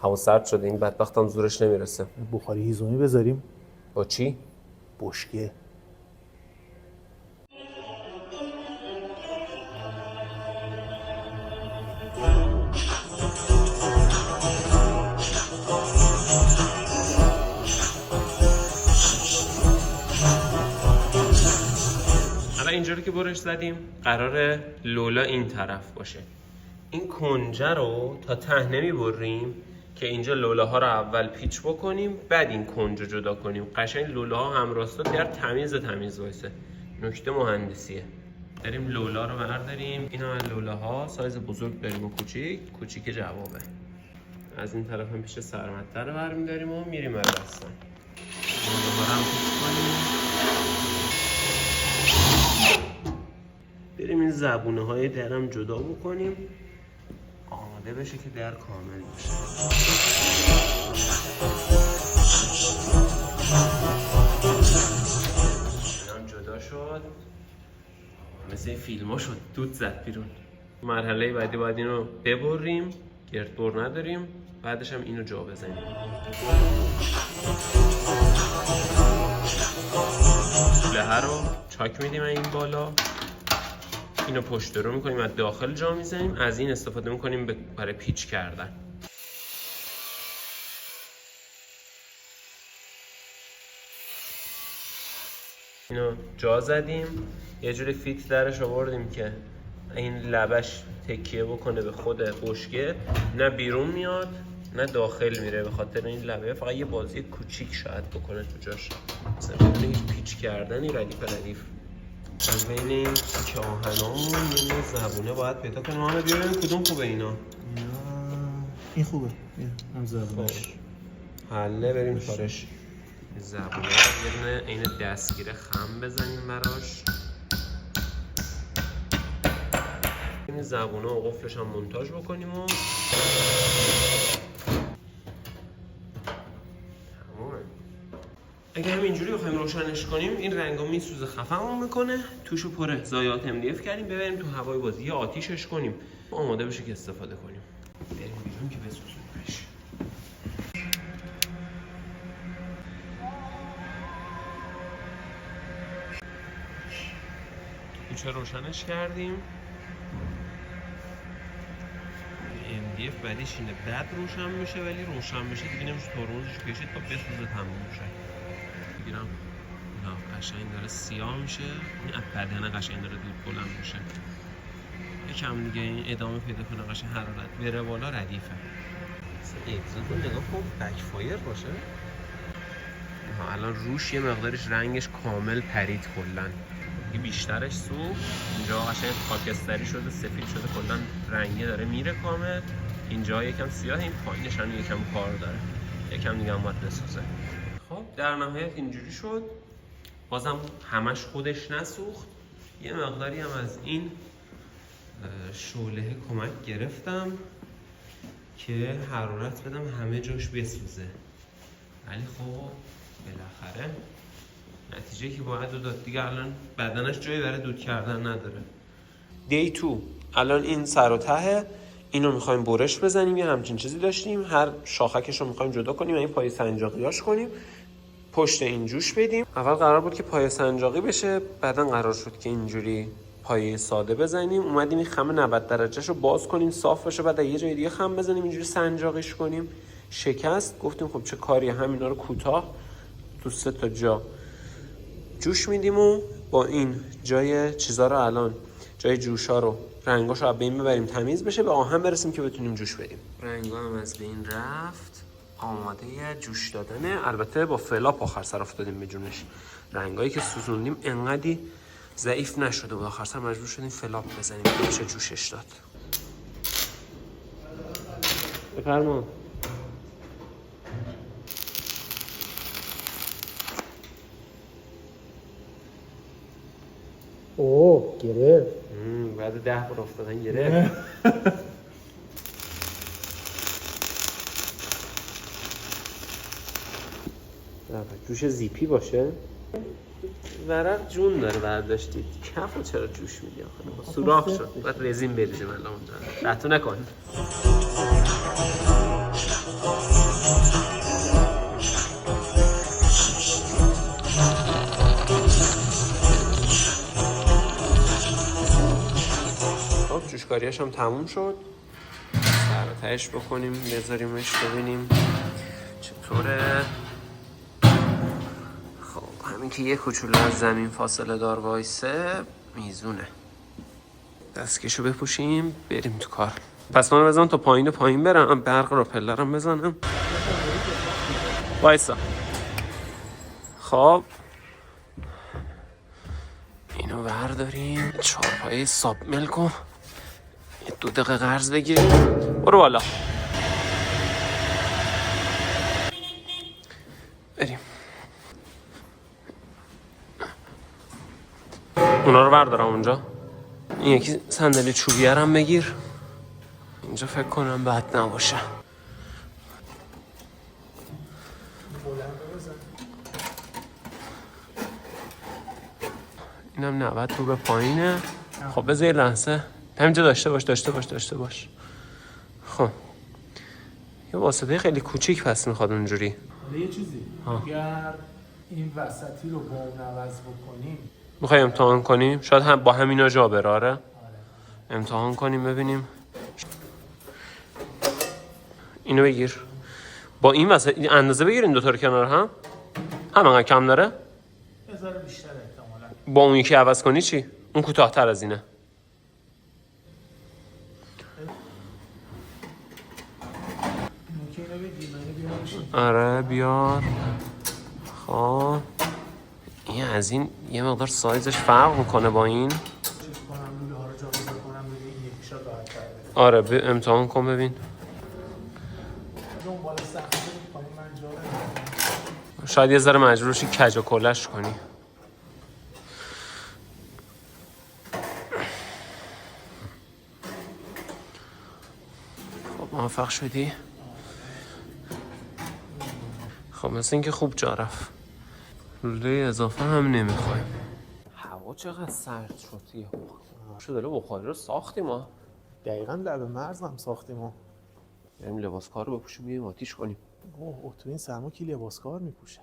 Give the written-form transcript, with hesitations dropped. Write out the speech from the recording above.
هوا سرد شده، این بدبختم زورش نمیرسه. بخاری هیزومی بذاریم. با چی؟ بشکه. اینجوری که برش زدیم قراره لولا این طرف باشه. این کنجه رو تا ته نمیبریم که اینجا لولاها رو اول پیچ بکنیم، بعد این کنجه جدا کنیم. قشنگ لولاها همراستا در تمیز وایسه. نکته مهندسیه. داریم لولا رو برداریم. اینا لولاها سایز بزرگ داریم و کوچیک جوابه. از این طرف هم پیش سرمدتر رو برمی‌داریم و میریم بستن. لولاها رو پیچ کنیم. بریم این زبونه های درم جدا بکنیم، آماده بشه که در کامل بشه. اینم جدا شد، مثل فیلم ها شد، دود زد بیرون. مرحله بعدی باید اینو ببریم، گردبر نداریم، بعدش هم اینو جا بزنیم. لحه رو چاک میدیم این بالا، اینو پشت رو میکنیم، از داخل جا میزنیم، از این استفاده میکنیم برای پیچ کردن. اینو جا زدیم، یه جوری فیت درش آوردیم که این لبش تکیه بکنه به خود بشکه، نه بیرون میاد نه داخل میره. به خاطر این لبه فقط یه بازی کوچیک شاید بکنه تو جاش، مثلا بدون هیچ پیچ کردنی ردیف. از بین این که آهنامون یه زبونه باید پیدا کنیم. همه بیاریم کدوم خوبه اینا؟ این خوبه، هم زبونش حله. بریم کارش. زبونه یه دونه این دستگیره خم بزنیم براش. این زبونه و قفلش هم مونتاژ بکنیم و اگه هم اینجوری بخوایم روشنش کنیم این رنگا میسوزه، خفه‌مون میکنه. توشو پر ضایعات MDF کردیم، ببریم تو هوای بازی یا آتیشش کنیم آماده بشه که استفاده کنیم. بریم بیرون که بسوزونیمش. توشه روشنش کردیم. MDF بعدیش اینه، بعد روشن میشه، ولی روشن بشه دیگه نمیشه ترمزش کشید تا بسوزه تموم میشه. بگیرم نه قشنگ داره سیاه میشه، این اپردنه قشنگ داره دود بلند میشه. یکم دیگه این ادامه پیدا کنه، قشنگ حرارت بره بالا، ردیفه. مثلا اگزوز رو نگاه کن، بک فایر باشه. الان روش یه مقدارش رنگش کامل پرید کلن، این بیشترش سوخت، اینجا قشنگ خاکستری شده، سفید شده، کلن رنگی داره میره کامل. اینجا یکم سیاه، این پایینش هم یکم کار داره، یکم دیگه هم باید بسوزه. خب در نهایت اینجوری شد. بازم همش خودش نسوخت، یه مقداری هم از این شعله کمک گرفتم که حرارت بدم همه جاش بسوزه. ولی خب بالاخره نتیجه که باید داد دیگه. الان بدنش جایی برای دود کردن نداره. دی 2 الان این سر و ته اینو میخوایم برش بزنیم، یه همچین چیزی داشتیم، هر شاخکش رو میخوایم جدا کنیم و این پای سنجاقیاش کنیم، پشت این جوش بدیم. اول قرار بود که پای سنجاقی بشه، بعدن قرار شد که اینجوری پایه ساده بزنیم. اومدیم این خم 90 درجهش رو باز کنیم صاف بشه، بعد یه جای دیگه خم بزنیم اینجوری سنجاقیش کنیم. شکست. گفتیم خب چه کاریه، همینا رو کوتاه تو 3 تا جا جوش میدیم و با این جای چیزا رو الان جای جوشا رو رنگاشو از بین ببریم تمیز بشه، به آهن برسیم که بتونیم جوش بدیم. رنگا هم از بین رفت، آماده یه جوش دادنه. البته با فلاپ آخر سر افتادیم به جونش. رنگایی که سوزوندیم انقدی ضعیف نشده و آخر سر مجبور شدیم فلاپ بزنیم که بشه جوشش داد. بفرما. اوه گرفت. بعد 10 بار افتادن گرفت. جوش زیپی باشه. ورق جون داره برداشتید. کفو چرا جوش میدی آخه؟ سوراخ شد. باید رزین بریزیم الان اونجا. قطع نکن. جاریش هم تموم شد. سر و تهش بکنیم بذاریمش ببینیم چطوره. خب همین که یه کوچولو از زمین فاصله دار وایسه میزونه. دستکشو بپوشیم بریم تو کار. پس من بزنم تا پایین برم، برق رو پلرم بزنم. وایسا. خب اینو برداریم، چهارپایه ساب ملک رو 2 دقیقه قرض بگیریم. برو بالا بریم. اونا رو بردارم اونجا. این یکی صندلی چوبیه هم بگیر. اینجا فکر کنم بد نباشه. اینم 90 تو به پایینه. خب بذار یه لحظه همینجا داشته باش. خب یه واسطه خیلی کوچیک پس میخواد اونجوری. حالا یه چیزی اگر این وسطی رو با اون عوض بکنیم میخوای امتحان کنیم؟ شاید هم با همینا جا بره. آره امتحان کنیم ببینیم. اینو بگیر با این وسط اندازه بگیر، این دوتا رو کنار هم همینقدر کم داره. یه ذره بیشتر احتمالاً. با اون یکی عوض کنی چی؟ اون کوتاه‌تر از اینه. آره بیار. خب این از این یه مقدار سایزش فرق میکنه با این. آره امتحان کن ببین. شاید یه ذره مجبورشی کج و کلش کنی. خب موفق شدی؟ خب مثل اینکه خوب جا رفت. لوله اضافه هم نمیخوایم. هوا چقدر سرد شد یه شو داره بخاری رو ساختیم ما. دقیقاً لب مرز هم ساختیم ما. بریم لباس کار رو بپوشیم بیایم آتیش کنیم. اوه تو این سرما کی لباس کار میپوشه؟